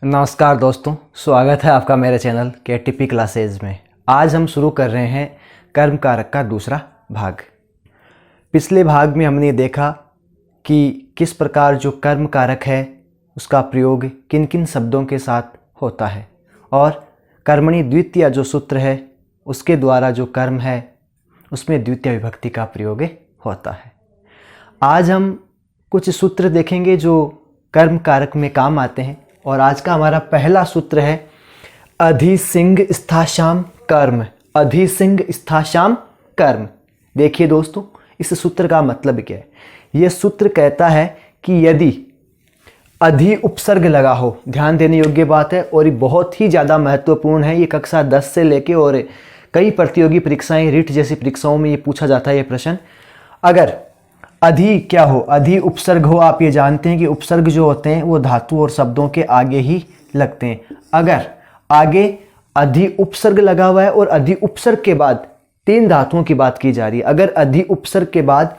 नमस्कार दोस्तों, स्वागत है आपका मेरे चैनल KTP क्लासेज में। आज हम शुरू कर रहे हैं कर्म कारक का दूसरा भाग। पिछले भाग में हमने देखा कि किस प्रकार जो कर्म कारक है उसका प्रयोग किन किन शब्दों के साथ होता है और कर्मणि द्वितीय जो सूत्र है उसके द्वारा जो कर्म है उसमें द्वितीय विभक्ति का प्रयोग होता है। आज हम कुछ सूत्र देखेंगे जो कर्म कारक में काम आते हैं और आज का हमारा पहला सूत्र है अधिसिंग स्थाश्याम कर्म। अधिसिंग स्थाश्याम कर्म। देखिए दोस्तों, इस सूत्र का मतलब क्या है। यह सूत्र कहता है कि यदि अधि उपसर्ग लगा हो, ध्यान देने योग्य बात है और ये बहुत ही ज़्यादा महत्वपूर्ण है। ये कक्षा 10 से लेके और कई प्रतियोगी परीक्षाएं, रिट जैसी परीक्षाओं में ये पूछा जाता है ये प्रश्न। अगर अधि क्या हो, अधि उपसर्ग हो, आप ये जानते हैं कि उपसर्ग जो होते हैं वो धातु और शब्दों के आगे ही लगते हैं। अगर आगे अधि उपसर्ग लगा हुआ है और अधि उपसर्ग के बाद तीन धातुओं की बात की जा रही है, अगर अधि उपसर्ग के बाद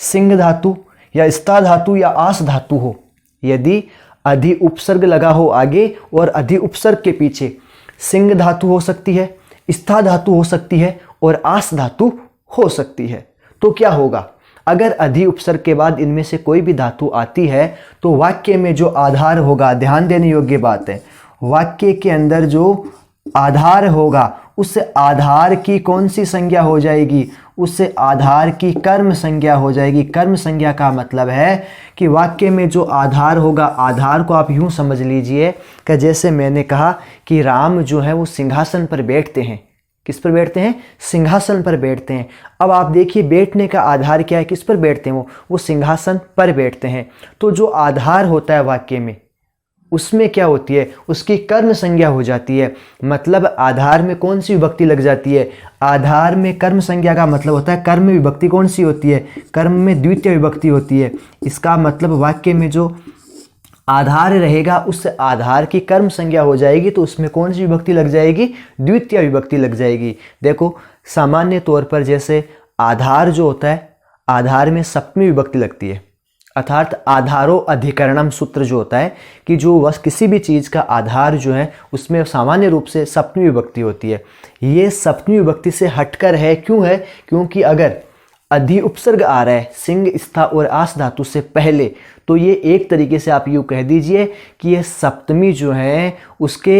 सिंह धातु या स्था धातु या आस धातु हो, यदि अधि उपसर्ग लगा हो आगे और अधि उपसर्ग के पीछे सिंह धातु हो सकती है, स्था धातु हो सकती है और आस धातु हो सकती है, तो क्या होगा। अगर अधि उपसर्ग के बाद इनमें से कोई भी धातु आती है तो वाक्य में जो आधार होगा, ध्यान देने योग्य बात है, वाक्य के अंदर जो आधार होगा उस आधार की कौन सी संज्ञा हो जाएगी, उस आधार की कर्म संज्ञा हो जाएगी। कर्म संज्ञा का मतलब है कि वाक्य में जो आधार होगा, आधार को आप यूं समझ लीजिए कि जैसे मैंने कहा कि राम जो है वो सिंहासन पर बैठते हैं। किस पर बैठते हैं? सिंहासन पर बैठते हैं। अब आप देखिए बैठने का आधार क्या है, किस पर बैठते हैं वो सिंहासन पर बैठते हैं। तो जो आधार होता है वाक्य में उसमें क्या होती है, उसकी कर्म संज्ञा हो जाती है। मतलब आधार में कौन सी विभक्ति लग जाती है, आधार में कर्म संज्ञा का मतलब होता है कर्म में विभक्ति कौन सी होती है, कर्म में द्वितीय विभक्ति होती है। इसका मतलब वाक्य में जो आधार रहेगा उस आधार की कर्म संज्ञा हो जाएगी, तो उसमें कौन सी विभक्ति लग जाएगी, द्वितीय विभक्ति लग जाएगी। देखो सामान्य तौर पर जैसे आधार जो होता है, आधार में सप्तमी विभक्ति लगती है, अर्थात आधारो अधिकरणम सूत्र जो होता है कि जो बस किसी भी चीज़ का आधार जो है उसमें सामान्य रूप से सप्तमी विभक्ति होती है। ये सप्तमी विभक्ति से हटकर है, क्यों है, क्योंकि अगर अधि उपसर्ग आ रहा है सिंह स्था और आस धातु से पहले, तो ये एक तरीके से आप यूँ कह दीजिए कि ये सप्तमी जो है उसके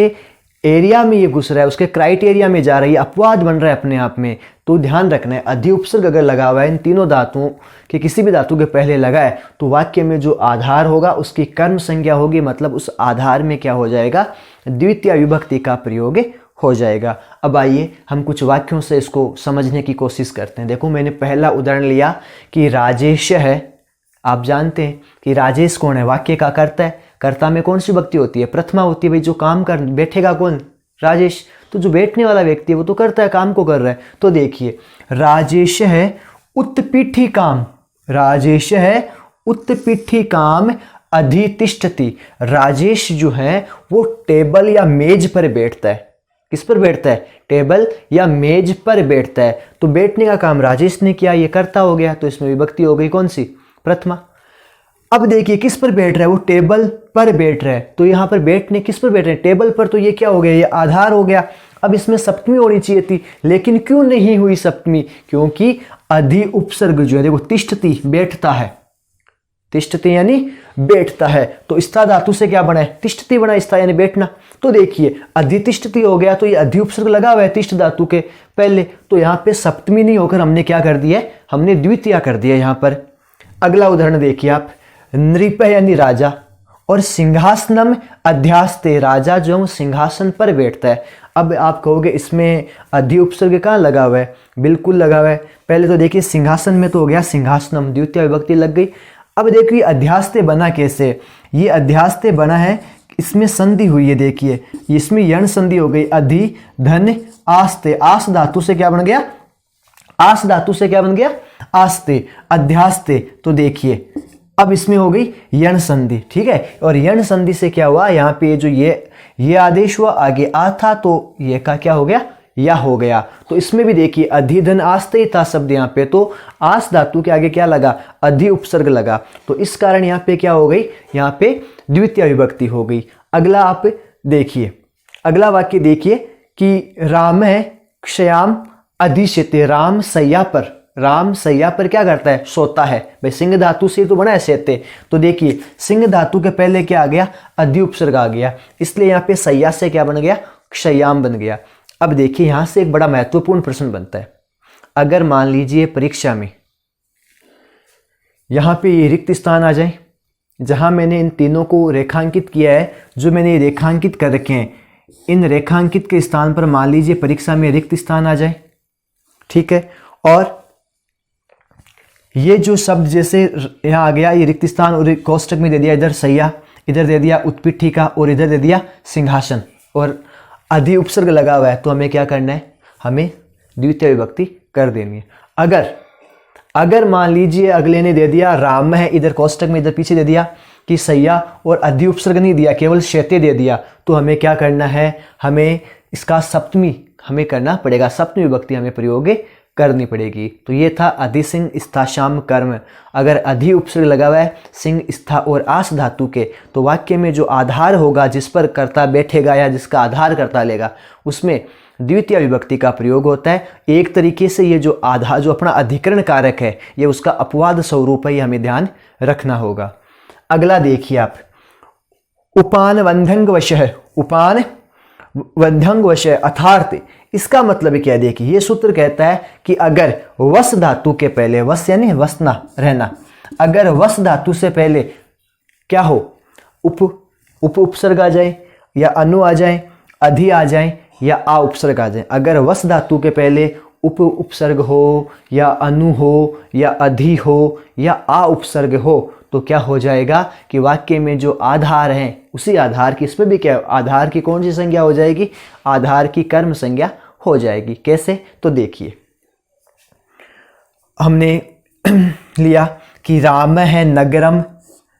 एरिया में ये घुस रहा है, उसके क्राइटेरिया में जा रही है, अपवाद बन रहा है अपने आप में। तो ध्यान रखना है, अधि उपसर्ग अगर लगा हुआ है इन तीनों धातुओं के किसी भी धातु के पहले लगा है तो वाक्य में जो आधार होगा उसकी कर्म संज्ञा होगी, मतलब उस आधार में क्या हो जाएगा, द्वितीय विभक्ति का प्रयोग हो जाएगा। अब आइए हम कुछ वाक्यों से इसको समझने की कोशिश करते हैं। देखो मैंने पहला उदाहरण लिया कि राजेश है। आप जानते हैं कि राजेश कौन है, वाक्य का कर्ता है। कर्ता में कौन सी विभक्ति होती है, प्रथमा होती है। भाई जो काम कर बैठेगा कौन, राजेश, तो जो बैठने वाला व्यक्ति है वो तो करता है, काम को कर रहा है। तो देखिए राजेश है उत्पीठी काम, राजेश है उत्पीठी काम अधितिष्ठति। राजेश जो है वो टेबल या मेज पर बैठता है। किस पर बैठता है, टेबल या मेज पर बैठता है। तो बैठने का काम राजेश ने किया, ये कर्ता हो गया, तो इसमें विभक्ति हो गई कौन सी, प्रथमा। अब देखिए किस पर बैठ रहा है, वो टेबल पर बैठ रहा है। तो यहाँ पर बैठने किस पर बैठ रहे हैं, टेबल पर, तो ये क्या हो गया, ये आधार हो गया। अब इसमें सप्तमी होनी चाहिए थी, लेकिन क्यों नहीं हुई सप्तमी, क्योंकि अधि उपसर्ग जो है, देखो तिष्ठति बैठता है, तिष्ठति यानी बैठता है, तो स्था धातु से क्या बना है, तिष्ठति बना, स्था यानी बैठना। तो देखिए अधितिष्ठति हो गया, तो ये अधि उपसर्ग लगा हुआ है तिष्ठ धातु के पहले, तो यहाँ पे सप्तमी नहीं होकर हमने क्या कर दिया है, हमने द्वितीय कर दिया यहाँ पर। अगला उदाहरण देखिए आप, नृप यानी राजा और सिंहासनम अध्यास्ते। राजा जो है सिंहासन पर बैठता है। अब आप कहोगे इसमें अधि उपसर्ग कहाँ लगा हुआ है, बिल्कुल लगा हुआ है। पहले तो देखिए सिंहासन में तो हो गया सिंहासनम, द्वितीय विभक्ति लग गई। अब देखिए अध्यास्ते बना कैसे, ये अध्यास्ते बना है, इसमें संधि हुई है, देखिए इसमें यण संधि हो गई, अधि धन आस्ते। आस धातु से क्या बन गया, आस धातु से क्या बन गया, आस्ते, अध्यास्ते। तो देखिए अब इसमें हो गई यण संधि, ठीक है। और यण संधि से क्या हुआ, यहाँ पे जो ये आदेश हुआ, आगे आ था तो ये का क्या हो गया, या हो गया। तो इसमें भी देखिए अधिधन आस्ते था शब्द यहाँ पे, तो आस धातु के आगे क्या लगा, अधि उपसर्ग लगा। तो इस कारण यहाँ पे क्या हो गई, यहाँ पे द्वितीय विभक्ति हो गई। अगला आप देखिए, अगला वाक्य देखिए कि राम है क्षयाम अधिशेते, राम सैया पर क्या करता है, सोता है। भाई सिंह धातु से तो बना है सेते, तो देखिए सिंह धातु के पहले क्या आ गया, अधि उपसर्ग आ गया, इसलिए यहाँ पे सैया से क्या बन गया, क्षयाम बन गया। अब देखिए यहां से एक बड़ा महत्वपूर्ण प्रश्न बनता है, अगर मान लीजिए परीक्षा में यहां पे ये रिक्त स्थान आ जाए, जहां मैंने इन तीनों को रेखांकित किया है, जो मैंने रेखांकित कर रखे हैं, इन रेखांकित के स्थान पर मान लीजिए परीक्षा में रिक्त स्थान आ जाए, ठीक है, और ये जो शब्द जैसे यहाँ आ गया, ये रिक्त स्थान और कोष्टक में दे दिया इधर सैया, इधर दे दिया उत्पीठिका और इधर दे दिया सिंहासन, और अधि उपसर्ग लगा हुआ है, तो हमें क्या करना है, हमें द्वितीय विभक्ति कर देनी है। अगर मान लीजिए अगले ने दे दिया राम है, इधर कोष्टक में इधर पीछे दे दिया कि सैया और अधि उपसर्ग नहीं दिया, केवल शैत्य दे दिया, तो हमें क्या करना है, हमें इसका सप्तमी हमें करना पड़ेगा, सप्तमी विभक्ति हमें प्रयोग करनी पड़ेगी। तो ये था अधि सिंह स्था शाम कर्म। अगर अधि उपसर्ग लगा हुआ है सिंह स्था और आस धातु के, तो वाक्य में जो आधार होगा, जिस पर कर्ता बैठेगा या जिसका आधार कर्ता लेगा, उसमें द्वितीय विभक्ति का प्रयोग होता है। एक तरीके से ये जो आधार, जो अपना अधिकरण कारक है, ये उसका अपवाद स्वरूप है, ये हमें ध्यान रखना होगा। अगला देखिए आप, उपान वंधंग वशः, उपान वंधंग वशः अर्थार्थ, इसका मतलब क्या है, देखिए ये सूत्र कहता है कि अगर वस धातु के पहले, वस यानी वसना रहना, अगर वस धातु से पहले क्या हो, उपसर्ग आ जाए या अनु आ जाए, अधि आ जाए या आ उपसर्ग आ जाए, अगर वस धातु के पहले उपसर्ग हो या अनु हो या अधि हो या आ उपसर्ग हो, तो क्या हो जाएगा कि वाक्य में जो आधार है, उसी आधार की, इसमें भी क्या, आधार की कौन सी संज्ञा हो जाएगी, आधार की कर्म संज्ञा हो जाएगी। कैसे, तो देखिए हमने लिया कि राम है नगरम,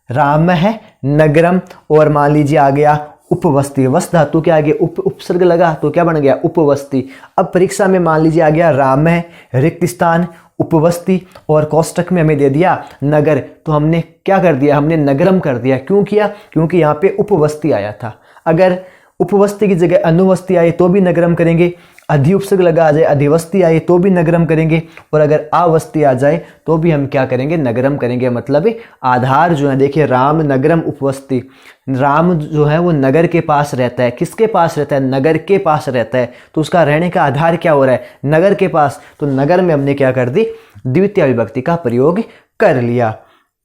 राम है नगरम, और मान लीजिए आ गया उपवस्ती, वस धातु के आगे उपसर्ग लगा तो क्या बन गया, उपवस्ती। अब परीक्षा में मान लीजिए आ गया राम है रिक्त स्थान उपवस्ती, और कोष्टक में हमें दे दिया नगर, तो हमने क्या कर दिया, हमने नगरम कर दिया। क्यों किया, क्योंकि यहाँ पे उपवस्ती आया था। अगर उपवस्ती की जगह अनुवस्ती आए तो भी नगरम करेंगे, अधि उपसर्ग लगा आ जाए, अधिवस्ती आए तो भी नगरम करेंगे, और अगर आवस्ती आ जाए तो भी हम क्या करेंगे, नगरम करेंगे। मतलब आधार जो है, देखिए राम नगरम उपवस्ती, राम जो है वो नगर के पास रहता है, किसके पास रहता है, नगर के पास रहता है, तो उसका रहने का आधार क्या हो रहा है, नगर के पास, तो नगर में हमने क्या कर दी, द्वितीय विभक्ति का प्रयोग कर लिया।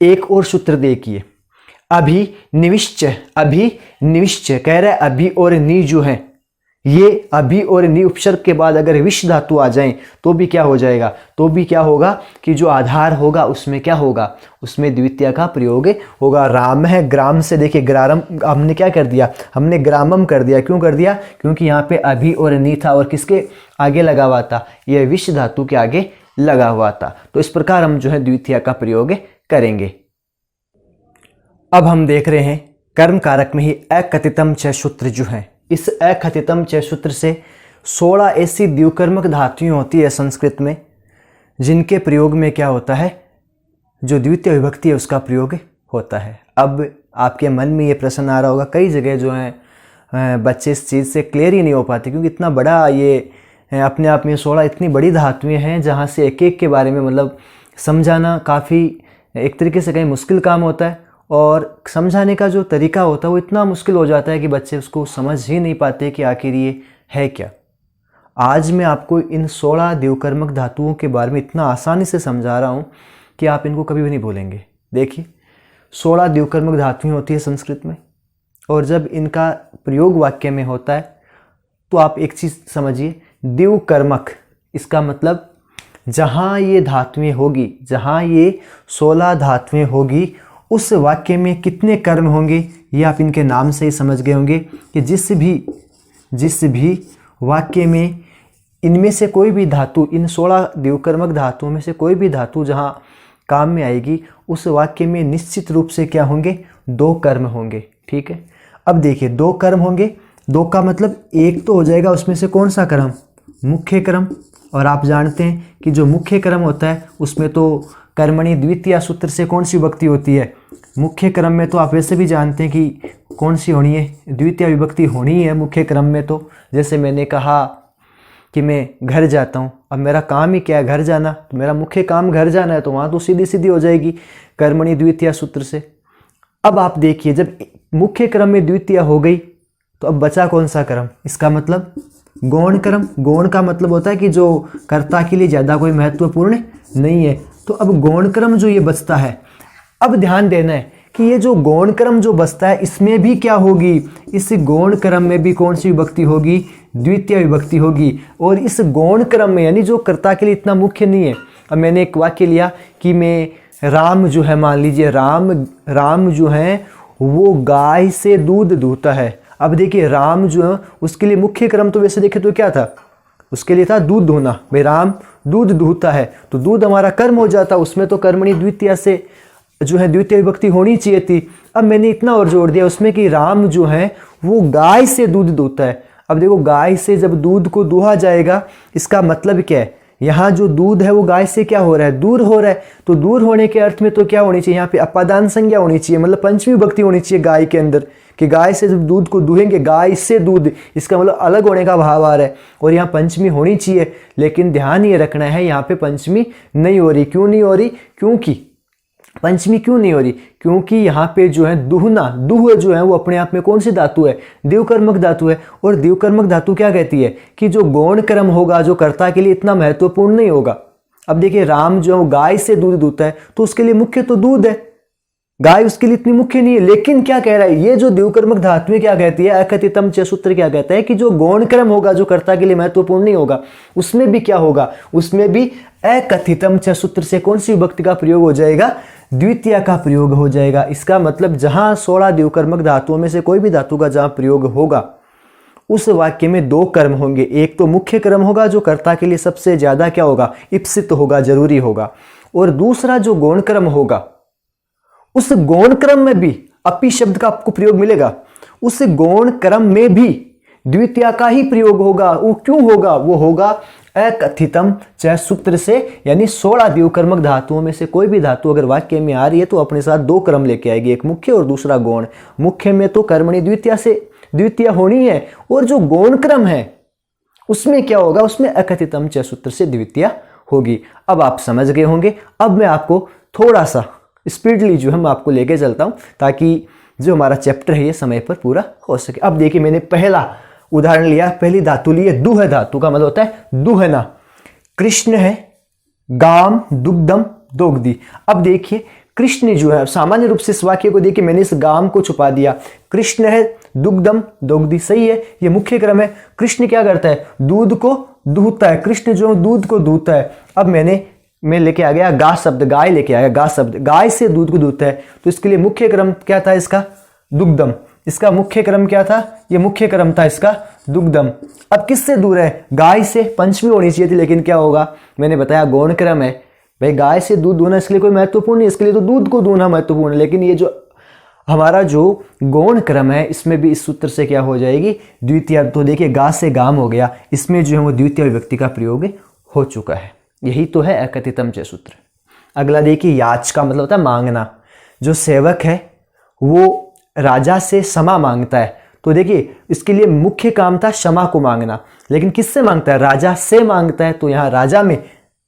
एक और सूत्र देखिए, अभिनिविश्च, अभिनिविश्च कह रहा है अभि और नि जो है, ये अभि और नि उपसर्ग के बाद अगर विश धातु आ जाए तो भी क्या हो जाएगा, तो भी क्या होगा कि जो आधार होगा उसमें क्या होगा, उसमें द्वितीय का प्रयोग होगा। राम है ग्राम से, देखिए ग्राम हमने क्या कर दिया, हमने ग्रामम कर दिया। क्यों कर दिया, क्योंकि यहाँ पे अभि और नि था और किसके आगे लगा हुआ था, यह विश धातु के आगे लगा हुआ था। तो इस प्रकार हम जो है द्वितीय का प्रयोग करेंगे। अब हम देख रहे हैं कर्म कारक में ही अकथितम च सूत्र जो है, इस अकथितम च सूत्र से 16 ऐसी द्विकर्मक धातुएं होती है संस्कृत में, जिनके प्रयोग में क्या होता है, जो द्वितीय विभक्ति है उसका प्रयोग होता है। अब आपके मन में ये प्रश्न आ रहा होगा, कई जगह जो है बच्चे इस चीज़ से क्लियर ही नहीं हो पाते, क्योंकि इतना बड़ा ये अपने आप में 16 इतनी बड़ी धातुएं हैं, जहाँ से एक एक के बारे में मतलब समझाना काफ़ी एक तरीके से कहीं मुश्किल काम होता है, और समझाने का जो तरीका होता है वो इतना मुश्किल हो जाता है कि बच्चे उसको समझ ही नहीं पाते कि आखिर ये है क्या। आज मैं आपको इन 16 द्विकर्मक धातुओं के बारे में इतना आसानी से समझा रहा हूँ कि आप इनको कभी भी नहीं भूलेंगे। देखिए 16 द्विकर्मक धातुएं होती है संस्कृत में, और जब इनका प्रयोग वाक्य में होता है तो आप एक चीज़ समझिए, द्विकर्मक इसका मतलब जहाँ ये धातुएं होगी, जहाँ ये 16 धातुएं होगी, उस वाक्य में कितने कर्म होंगे ये आप इनके नाम से ही समझ गए होंगे कि जिस भी वाक्य में इनमें से कोई भी धातु, इन 16 द्विकर्मक धातुओं में से कोई भी धातु जहाँ काम में आएगी, उस वाक्य में निश्चित रूप से क्या होंगे, 2 कर्म होंगे। ठीक है, अब देखिए 2 कर्म होंगे, 2 का मतलब एक तो हो जाएगा उसमें से कौन सा कर्म, मुख्य कर्म, और आप जानते हैं कि जो मुख्य क्रम होता है उसमें तो कर्मणि द्वितीया सूत्र से कौन सी विभक्ति होती है? मुख्य क्रम में तो आप वैसे भी जानते हैं कि कौन सी होनी है? द्वितीय विभक्ति होनी है मुख्य क्रम में। तो जैसे मैंने कहा कि मैं घर जाता हूँ, अब मेरा काम ही क्या है? घर जाना। तो मेरा मुख्य काम घर जाना है, तो वहाँ तो सीधी सीधी हो जाएगी कर्मणि द्वितीया सूत्र से। अब आप देखिए, जब मुख्य क्रम में द्वितीया हो गई तो अब बचा कौन सा क्रम? इसका मतलब गौण क्रम। गौण का मतलब होता है कि जो कर्ता के लिए ज़्यादा कोई महत्वपूर्ण नहीं है। तो अब गौण क्रम जो ये बचता है, अब ध्यान देना है कि ये जो गौण क्रम जो बचता है इसमें भी क्या होगी? इस गौण क्रम में भी कौन सी विभक्ति होगी? द्वितीय विभक्ति होगी। और इस गौण क्रम में यानी जो कर्ता के लिए इतना मुख्य नहीं है, अब मैंने एक वाक्य लिया कि मैं राम जो है, मान लीजिए राम जो है वो गाय से दूध दूहता है। अब देखिए राम जो है उसके लिए मुख्य क्रम तो वैसे देखे तो क्या था? उसके लिए था दूध दूहना। भाई राम दूध दूहता है तो दूध हमारा कर्म हो जाता, उसमें तो कर्मणि द्वितीया से जो है द्वितीय विभक्ति होनी चाहिए थी। अब मैंने इतना और जोड़ दिया उसमें कि राम जो है वो गाय से दूध दूहता है। अब देखो गाय से जब दूध को दुहा जाएगा, इसका मतलब क्या है? यहाँ जो दूध है वो गाय से क्या हो रहा है? दूर हो रहा है। तो दूर होने के अर्थ में तो क्या होनी चाहिए? यहाँ पे अपादान संज्ञा होनी चाहिए, मतलब पंचमी विभक्ति होनी चाहिए गाय के अंदर, कि गाय से जब दूध को दूहेंगे, गाय से दूध, इसका मतलब अलग होने का भाव आ रहा है। और यहाँ पंचमी होनी चाहिए, लेकिन ध्यान ये रखना है यहाँ पे पंचमी नहीं हो रही। क्यों नहीं हो रही? क्योंकि पंचमी क्यों नहीं हो रही? क्योंकि यहाँ पे जो है दुहना, दुह जो है वो अपने आप में कौन सी धातु है? द्विकर्मक धातु है। और द्विकर्मक धातु क्या कहती है? कि जो गौण क्रम होगा जो कर्ता के लिए इतना महत्वपूर्ण नहीं होगा। अब देखिए राम जो है वो गाय से दूध दूहता है, तो उसके लिए मुख्य तो दूध है, गाय उसके लिए इतनी मुख्य नहीं है। लेकिन क्या कह रहा है ये जो द्विकर्मक धातुएं क्या कहती है? अकथितम च सूत्र क्या कहता है कि जो गौण क्रम होगा जो कर्ता के लिए महत्वपूर्ण नहीं होगा, उसमें भी क्या होगा? उसमें भी अकथितम च सूत्र से कौन सी विभक्ति का प्रयोग हो जाएगा? द्वितीय का प्रयोग हो जाएगा। इसका मतलब जहां 16 द्विकर्मक धातुओं में से कोई भी धातु का जहां प्रयोग होगा उस वाक्य में दो कर्म होंगे। एक तो मुख्य कर्म होगा जो कर्ता के लिए सबसे ज्यादा क्या होगा? इप्सित होगा, जरूरी होगा। और दूसरा जो गौण क्रम होगा, उस गौण क्रम में भी अपि शब्द का आपको प्रयोग मिलेगा। उस गौण क्रम में भी द्वितीय का ही प्रयोग होगा। वो क्यों होगा? वो होगा अकथितम च सूत्र से, यानी 16 द्विकर्मक धातुओं में से कोई भी धातु अगर वाक्य में आ रही है तो अपने साथ दो क्रम लेके आएगी, एक मुख्य और दूसरा गौण। मुख्य में तो कर्मणि द्वितीय से द्वितीय होनी है, और जो गौण क्रम है उसमें क्या होगा? उसमें अकथितम च सूत्र से द्वितीय होगी। अब आप समझ गए होंगे। अब मैं आपको थोड़ा सा स्पीडली जो है मैं आपको लेके चलता हूं ताकि जो हमारा चैप्टर है ये समय पर पूरा हो सके। अब देखिए मैंने पहला उदाहरण लिया, पहली धातु ली है दुह धातु का मतलब होता है दुहना। कृष्ण है, गाम दुग्धम दोग्धी। अब देखिए कृष्ण जो है, सामान्य रूप से इस वाक्य को देखिए मैंने इस गाम को छुपा दिया। कृष्ण है दुग्धम दोग्धी, सही है, ये मुख्य क्रम है। कृष्ण क्या करता है? दूध को दूहता है। कृष्ण जो दूध को दूहता है। अब मैं लेके आ गया गा शब्द, गाय लेके आ गया गा शब्द, गाय से दूध को दूहता है, तो इसके लिए मुख्य क्रम क्या था? इसका दुग्धम। इसका मुख्य क्रम क्या था? ये मुख्य क्रम था इसका दुग्धम। अब किससे दूर है? गाय से। पंचमी होनी चाहिए थी, लेकिन क्या होगा? मैंने बताया गौण क्रम है। भाई गाय से दूध दूहना इसके लिए कोई महत्वपूर्ण नहीं, इसके लिए तो दूध को दूहना महत्वपूर्ण है। लेकिन ये जो हमारा जो गौण क्रम है इसमें भी इस सूत्र से क्या हो जाएगी? द्वितीय। तो देखिए गा से गाम हो गया, इसमें जो है वो द्वितीय विभक्ति का प्रयोग हो चुका है। यही तो है अकथितम च सूत्र। अगला देखिए याच का मतलब होता है मांगना। जो सेवक है वो राजा से क्षमा मांगता है, तो देखिए इसके लिए मुख्य काम था क्षमा को मांगना, लेकिन किससे मांगता है? राजा से मांगता है। तो यहाँ राजा में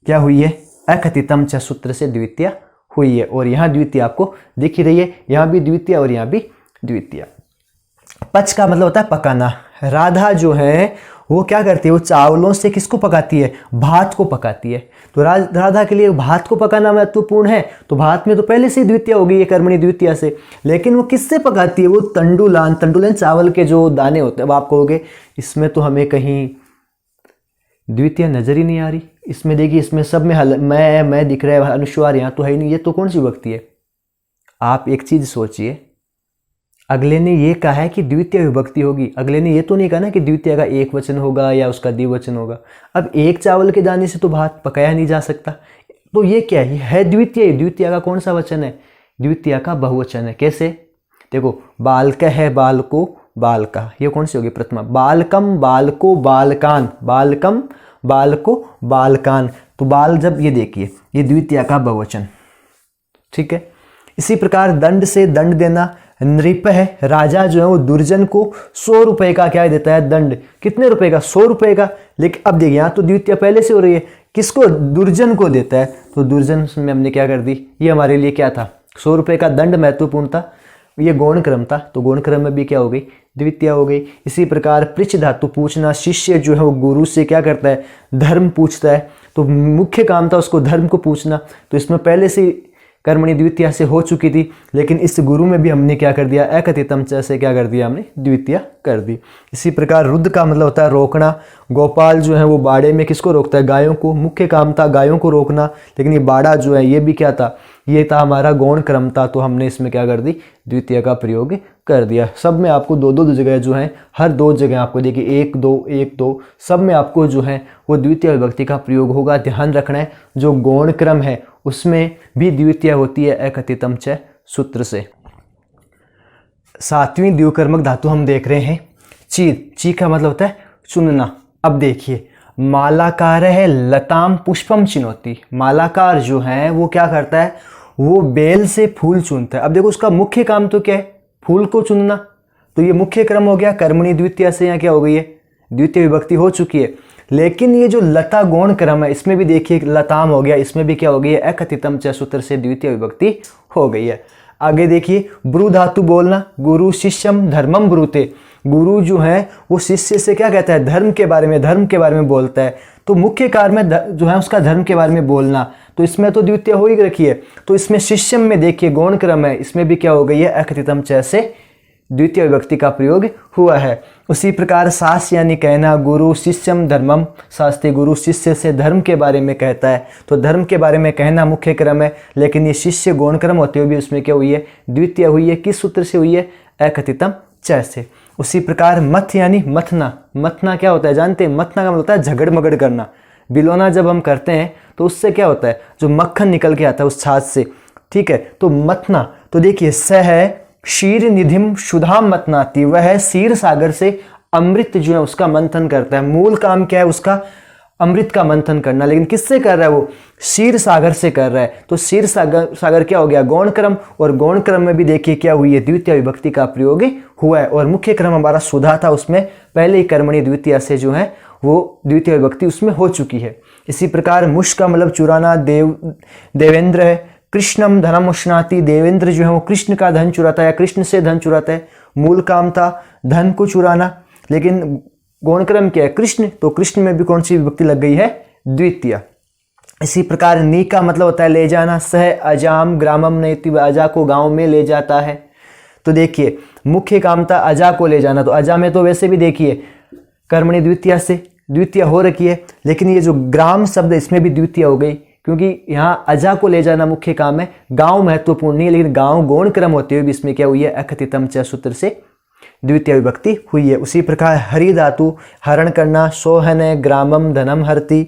क्या हुई है? अकथितम च सूत्र से द्वितीय हुई है। और यहाँ द्वितीय आपको दिख ही रही है, यहाँ भी द्वितीय और यहाँ भी द्वितीय। पच का मतलब होता है पकाना। राधा जो है वो क्या करती है? वो चावलों से किसको पकाती है? भात को पकाती है। तो राधा के लिए भात को पकाना महत्वपूर्ण है, तो भात में तो पहले से ही द्वितीय हो गई है कर्मणि द्वितीय से। लेकिन वो किससे पकाती है? वो तंडुलान चावल के जो दाने होते हैं। अब आप कहोगे इसमें तो हमें कहीं द्वितीय नजर ही नहीं आ रही। इसमें देखिए इसमें सब में मैं दिख रहा है, अनुस्वार यहाँ तो है ही नहीं, ये तो कौन सी विभक्ति है? आप एक चीज सोचिए, अगले ने ये कहा है कि द्वितीय विभक्ति होगी, अगले ने ये तो नहीं कहा ना कि द्वितीय का एक वचन होगा या उसका द्विवचन होगा। अब एक चावल के दाने से तो भात पकाया नहीं जा सकता, तो ये क्या है? द्वितीय। द्वितीय का कौन सा वचन है? द्वितीय का बहुवचन है। कैसे? देखो बालक है, बालको बालका, ये कौन सी होगी? प्रथमा। बालकम बालको बालकान, बालकम बाल को बालकान, तो बाल जब ये देखिए ये द्वितीय का बहुवचन, ठीक है। इसी प्रकार दंड से दंड देना, नृप है, राजा जो है वो दुर्जन को 100 रुपए का क्या देता है दंड, कितने रुपए का, 100 रुपए का। लेकिन अब देखिए यहाँ तो द्वितीय पहले से हो रही है, किसको, दुर्जन को देता है, तो दुर्जन में हमने क्या कर दी, ये हमारे लिए क्या था, 100 रुपए का दंड महत्वपूर्ण था, ये गौण क्रम था, तो गौण क्रम में भी क्या हो गई, द्वितीय हो गई। इसी प्रकार पृच्छ धातु पूछना, शिष्य जो है वो गुरु से क्या करता है, धर्म पूछता है, तो मुख्य काम था उसको धर्म को पूछना, तो इसमें पहले से कर्मणि द्वितीय से हो चुकी थी, लेकिन इस गुरु में भी हमने क्या कर दिया, एकथितम च से क्या कर दिया हमने, द्वितीय कर दी। इसी प्रकार रुद्ध का मतलब होता है रोकना, गोपाल जो है वो बाड़े में किसको रोकता है, गायों को, मुख्य काम था गायों को रोकना, लेकिन ये बाड़ा जो है ये भी क्या था, ये था हमारा गौण क्रम था, तो हमने इसमें क्या कर दी, द्वितीय का प्रयोग कर दिया। सब में आपको दो दो जगह जो है, हर दो जगह आपको देखिए 1 2 1 2 सब में आपको जो है वो द्वितीय विभक्ति का प्रयोग होगा। ध्यान रखना है जो गौण क्रम है उसमें भी द्वितीय होती है एकथितम च सूत्र से। 7वीं द्विकर्मक धातु हम देख रहे हैं ची, ची का मतलब होता है चुनना। अब देखिए मालाकार है, लताम पुष्पम चिनोती, मालाकार जो है वो क्या करता है, वो बेल से फूल चुनता है। अब देखो उसका मुख्य काम तो क्या है, फूल को चुनना, तो ये मुख्य क्रम हो गया, कर्मणि द्वितीय से यहाँ क्या हो गई है, द्वितीय विभक्ति हो चुकी है। लेकिन ये जो लता गौण क्रम है इसमें भी देखिए लताम हो गया, इसमें भी क्या हो गई है, एकथितम च सूत्र से द्वितीय विभक्ति हो गई है। आगे देखिए ब्रू धातु बोलना, गुरु शिष्यम धर्मम ब्रूते, गुरु जो है वो शिष्य से क्या कहता है, धर्म के बारे में बोलता है, तो मुख्य कार्य में जो है उसका धर्म के बारे में बोलना, तो इसमें तो द्वितीय हो ही रखी है। तो इसमें शिष्यम में देखिए गौण क्रम है, इसमें भी क्या हो गई है, एकथितम च से द्वितीय विभक्ति का प्रयोग हुआ है। उसी प्रकार सास यानी कहना, गुरु शिष्यम धर्मम, शास्त्री गुरु शिष्य से धर्म के बारे में कहता है, तो धर्म के बारे में कहना मुख्य क्रम है, लेकिन ये शिष्य गौण क्रम होते हुए भी उसमें क्या हुई है, द्वितीय हुई है। किस सूत्र से हुई है, एकथितम च से। उसी प्रकार मथ यानी मथना, मथना क्या होता है जानते हैं, मथना का मतलब होता है झगड़ मगड़ करना। बिलोना जब हम करते हैं तो उससे क्या होता है, जो मक्खन निकल के आता है उस छाछ से, ठीक है, तो मथना। तो देखिए स है क्षीर निधिम सुधाम मतनाती, वह क्षीर सागर से अमृत जो है उसका मंथन करता है। मूल काम क्या है उसका, अमृत का मंथन करना, लेकिन किससे कर रहा है वो, क्षीर सागर से कर रहा है। तो क्षीर सागर क्या हो गया, गौण क्रम, और गौण क्रम में भी देखिए क्या हुई है, द्वितीय विभक्ति का प्रयोग हुआ है। और मुख्य क्रम हमारा सुधा था, उसमें पहले ही कर्मणि द्वितीय से जो है वो द्वितीय विभक्ति उसमें हो चुकी है। इसी प्रकार मुश का मतलब चुराना, देवेंद्र है, कृष्णम धनम उष्णाति, देवेंद्र जो है वो कृष्ण का धन चुराता है या कृष्ण से धन चुराता है। मूल काम था धन को चुराना, लेकिन गौण क्रम क्या है, कृष्ण, तो कृष्ण में भी कौन सी विभक्ति लग गई है, द्वितीय। इसी प्रकार नी का मतलब होता है ले जाना, सह अजाम ग्रामम नैति, अजा को गांव में ले जाता है। तो देखिए मुख्य काम था अजा को ले जाना, तो अजा में तो वैसे भी देखिए कर्मणि द्वितीय से द्वितीय हो रखी है, लेकिन ये जो ग्राम शब्द इसमें भी द्वितीय हो गई, क्योंकि यहाँ अजा को ले जाना मुख्य काम है, गांव महत्वपूर्ण नहीं है, लेकिन गांव गौण क्रम होते हुए भी इसमें क्या हुई है, एकथितम च सूत्र से द्वितीय विभक्ति हुई है। उसी प्रकार हरि धातु हरण करना, सोहन ग्रामम धनम हरति,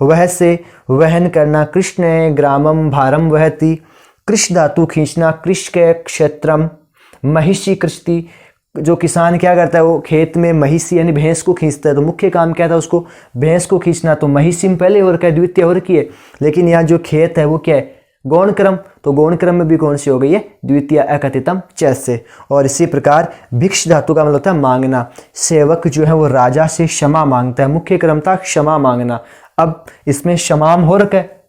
वह से वहन करना, कृष्ण ग्रामम भारम वहति। कृष धातु खींचना, कृष के क्षेत्रम, महिषी कृष्टि, जो किसान क्या करता है वो खेत में महिषी यानी भैंस को खींचता है, तो मुख्य काम क्या था उसको भैंस को खींचना, तो महिषी में पहले हो रखा है, द्वितीय हो रखी है, लेकिन यहाँ जो खेत है वो क्या है, गौण क्रम, तो गौण क्रम में भी कौन सी हो गई है, द्वितीय एकथितम च से। और इसी प्रकार भिक्ष धातु का मतलब होता है मांगना, सेवक जो है वो राजा से क्षमा मांगता है, मुख्य क्रम था क्षमा मांगना। अब इसमें क्षमाम हो रखा है,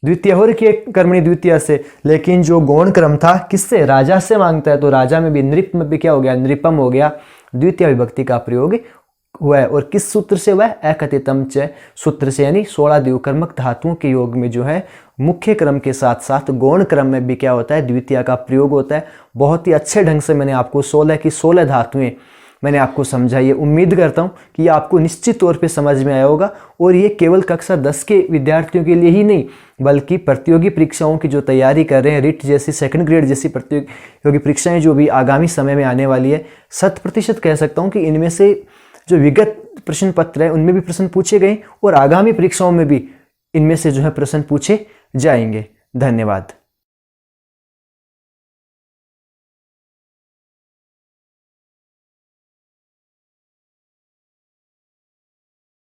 द्वितीय हो रखी है कर्मणि द्वितीय से, लेकिन जो गौण क्रम था किससे, राजा से मांगता है, तो राजा में भी नृप में भी क्या हो गया, नृपम हो गया, द्वितीय विभक्ति का प्रयोग हुआ है। और किस सूत्र से हुआ है, एकथितम च सूत्र से, यानी 16 द्विकर्मक धातुओं के योग में जो है मुख्य क्रम के साथ साथ गौण क्रम में भी क्या होता है, द्वितीय का प्रयोग होता है। बहुत ही अच्छे ढंग से मैंने आपको 16 की 16 धातुएं मैंने आपको समझाई है। उम्मीद करता हूँ कि ये आपको निश्चित तौर पे समझ में आया होगा, और ये केवल कक्षा 10 के विद्यार्थियों के लिए ही नहीं, बल्कि प्रतियोगी परीक्षाओं की जो तैयारी कर रहे हैं, रिट जैसी, सेकंड ग्रेड जैसी प्रतियोगी परीक्षाएं जो भी आगामी समय में आने वाली है, 100% कह सकता हूँ कि इनमें से जो विगत प्रश्न पत्र है उनमें भी प्रश्न पूछे गए, और आगामी परीक्षाओं में भी इनमें से जो है प्रश्न पूछे जाएंगे। धन्यवाद।